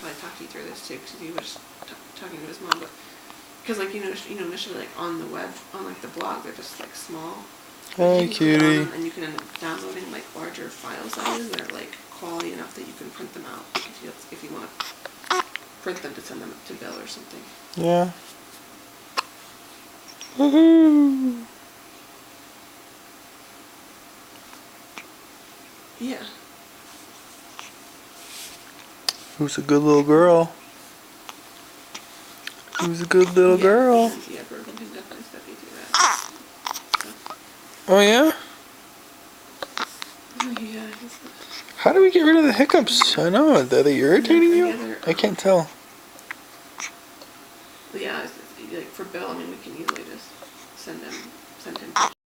probably talk you through this too, because he was talking to his mom, but because like initially like on the web, on like the blog, they're just like small. Hi, cutie. And you can end up downloading like larger file sizes that are like quality enough that you can print them out if you want to print them to send them to Bill or something. Yeah. Woohoo! Yeah. Who's a good little girl? Who's a good little girl? Yeah, Bergen can definitely step you through that. Oh yeah? Oh yeah. How do we get rid of the hiccups? I know, are they irritating you? I can't tell. Yeah, like for Bill, I mean, we can easily just send him